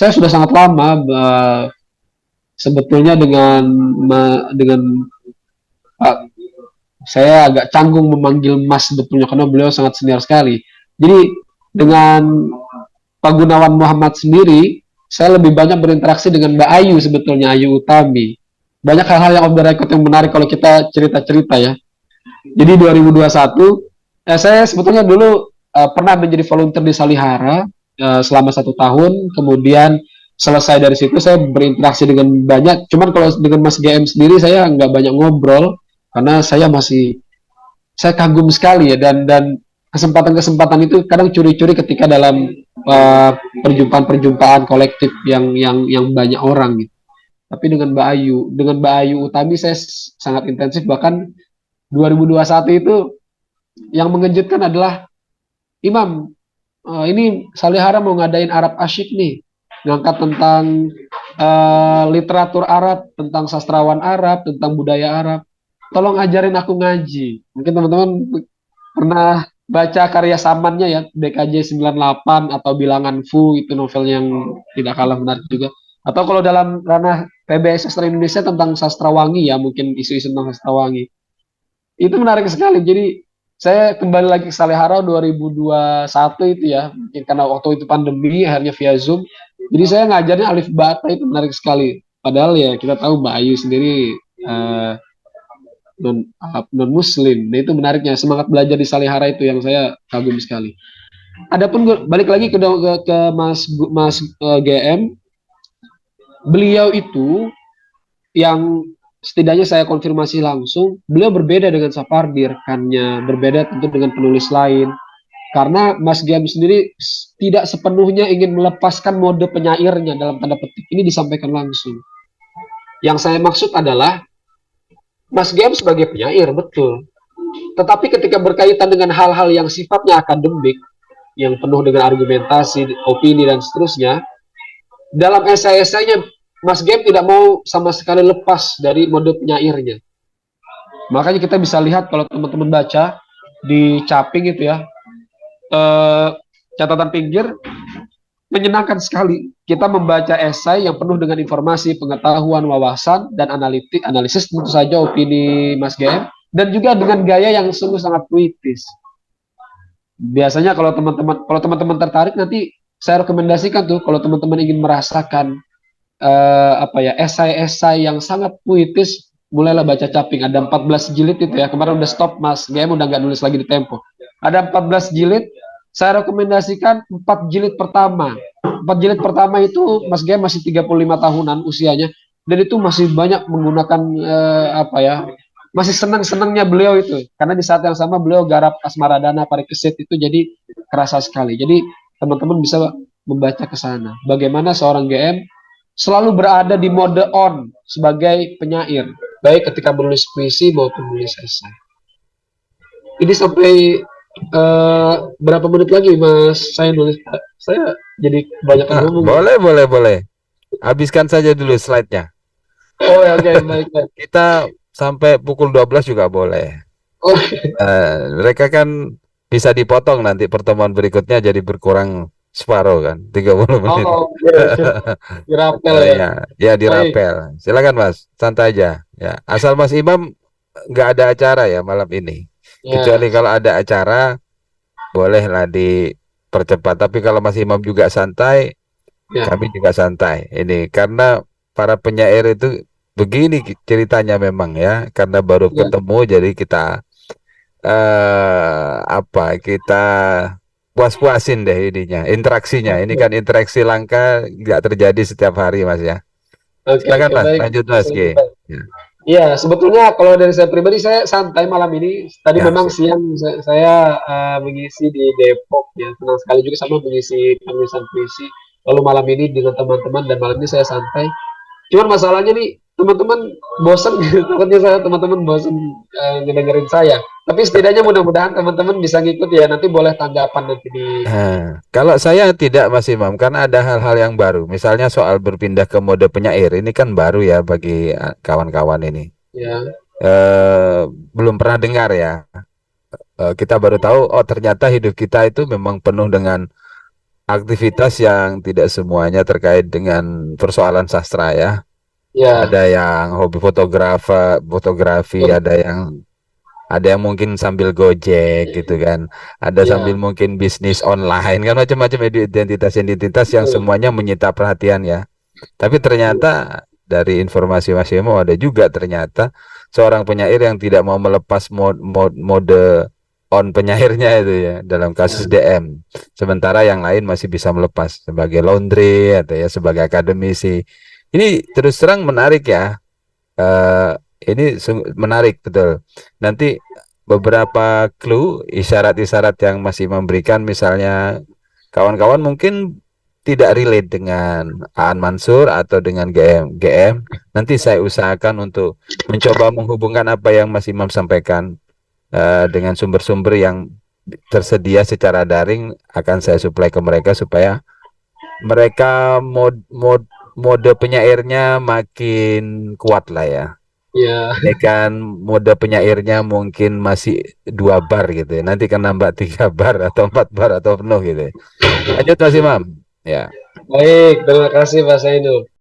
saya sudah sangat lama sebetulnya dengan Pak, saya agak canggung memanggil Mas sebetulnya karena beliau sangat senior sekali. Jadi dengan Pak Gunawan Muhammad sendiri, saya lebih banyak berinteraksi dengan Mbak Ayu sebetulnya, Ayu Utami. Banyak hal-hal yang off the record yang menarik kalau kita cerita-cerita ya. Jadi 2021, saya sebetulnya dulu pernah menjadi volunteer di Salihara selama 1 tahun. Kemudian selesai dari situ saya berinteraksi dengan banyak. Cuman kalau dengan Mas GM sendiri saya nggak banyak ngobrol karena saya kagum sekali ya dan kesempatan-kesempatan itu kadang curi-curi ketika dalam perjumpaan-perjumpaan kolektif yang banyak orang gitu. Tapi dengan Mbak Ayu Utami saya sangat intensif, bahkan 2021 itu yang mengejutkan adalah Imam, ini Salihara mau ngadain Arab Asyik nih, ngangkat tentang literatur Arab, tentang sastrawan Arab, tentang budaya Arab. Tolong ajarin aku ngaji. Mungkin teman-teman pernah baca karya Samannya ya, BKJ 98 atau Bilangan Fu, itu novel yang tidak kalah menarik juga. Atau kalau dalam ranah PBS Sastra Indonesia tentang sastrawangi ya, mungkin isu-isu tentang sastrawangi. Itu menarik sekali. Jadi saya kembali lagi ke Salehara 2021 itu ya, mungkin karena waktu itu pandemi akhirnya via Zoom. Jadi saya ngajarnya alif bata, itu menarik sekali. Padahal ya kita tahu Mbak Ayu sendiri eh, non muslim. Nah itu menariknya, semangat belajar di Salihara itu yang saya kagum sekali. Adapun balik lagi ke Mas GM, beliau itu yang setidaknya saya konfirmasi langsung, beliau berbeda dengan Sapardi, rekannya, berbeda tentu dengan penulis lain. Karena Mas Giam sendiri tidak sepenuhnya ingin melepaskan mode penyairnya dalam tanda petik. Ini disampaikan langsung. Yang saya maksud adalah Mas Giam sebagai penyair, betul. Tetapi ketika berkaitan dengan hal-hal yang sifatnya akademik, yang penuh dengan argumentasi, opini, dan seterusnya, dalam esai-esainya Mas Game tidak mau sama sekali lepas dari mode penyairnya. Makanya kita bisa lihat kalau teman-teman baca di Caping itu ya, catatan pinggir, menyenangkan sekali. Kita membaca esai yang penuh dengan informasi, pengetahuan, wawasan, dan analisis tentu saja opini Mas Game, dan juga dengan gaya yang sungguh sangat puitis. Biasanya kalau teman-teman tertarik, nanti saya rekomendasikan tuh kalau teman-teman ingin merasakan esai-esai yang sangat puitis, mulailah baca Caping. Ada 14 jilid itu ya, kemarin udah stop Mas GM, udah nggak nulis lagi di Tempo. Ada 14 jilid, saya rekomendasikan 4 jilid pertama. 4 jilid pertama itu Mas GM masih 35 tahunan usianya, dan itu masih banyak menggunakan masih senang-senangnya beliau itu, karena di saat yang sama beliau garap Asmaradana Parikesit, itu jadi kerasa sekali. Jadi teman-teman bisa membaca ke sana bagaimana seorang GM selalu berada di mode on sebagai penyair, baik ketika menulis puisi maupun menulis esai. Ini sampai berapa menit lagi Mas? Saya jadi kebanyakan ngomong. Boleh. Habiskan saja dulu slide-nya. Oh ya, oke, baik. Kita sampai pukul 12 juga boleh. Oh, Mereka kan bisa dipotong nanti pertemuan berikutnya jadi berkurang separuh kan, 30 menit. dirapel ya. Ya Baik. dirapel. Silakan Mas, santai aja. Ya, asal Mas Imam nggak ada acara ya malam ini. Ya, Kecuali kalau ada acara, bolehlah dipercepat. Tapi kalau Mas Imam juga santai, ya. kami juga santai. Ini karena para penyair itu begini ceritanya memang ya, karena baru Ya. ketemu jadi kita puas-puasin deh ininya, interaksinya. Ini Oke, kan interaksi langka, nggak terjadi setiap hari Mas ya. oke, Silakan oke, Mas, baik. lanjut Mas G. Ya, Iya, sebetulnya kalau dari saya pribadi saya santai malam ini. Tadi ya, memang siang saya mengisi di Depok ya, senang sekali juga sama mengisi penulisan puisi. Lalu malam ini dengan teman-teman, dan malam ini saya santai. Cuman masalahnya nih teman-teman bosen gitu. Takutnya teman-teman bosen ngedengerin saya. Tapi setidaknya mudah-mudahan teman-teman bisa ngikut ya. Nanti boleh tanggapan nanti di. Kalau saya tidak Mas Imam, karena ada hal-hal yang baru. Misalnya soal berpindah ke mode penyair, ini kan baru ya bagi kawan-kawan ini. Ya, Eh, Belum pernah dengar ya. Kita baru tahu, oh ternyata hidup kita itu memang penuh dengan aktivitas yang tidak semuanya terkait dengan persoalan sastra ya. Ya, Ada yang hobi fotografi, betul. ada yang mungkin sambil gojek gitu kan, ada sambil Ya, mungkin bisnis online kan, macam-macam identitas-identitas yang betul. semuanya menyita perhatian ya. Tapi Betul. ternyata dari informasi Mas Yemo ada juga ternyata seorang penyair yang tidak mau melepas mode on penyairnya itu ya dalam kasus Ya, DM. Sementara yang lain masih bisa melepas sebagai laundry atau ya sebagai akademisi. Ini terus terang menarik ya. Eh, ini menarik betul. Nanti beberapa clue, isyarat-isyarat yang masih memberikan, misalnya kawan-kawan mungkin tidak relate dengan Aan Mansur atau dengan GM. Nanti saya usahakan untuk mencoba menghubungkan apa yang Mas Imam sampaikan dengan sumber-sumber yang tersedia secara daring, akan saya supply ke mereka supaya mereka mode penyairnya makin kuat lah ya. ya, Ini kan mode penyairnya mungkin masih 2 bar gitu ya. Nanti kan nambah 3 bar atau 4 bar atau penuh gitu ya. Lanjut Mas Imam. Ya. baik. Terima kasih Pak Zainul.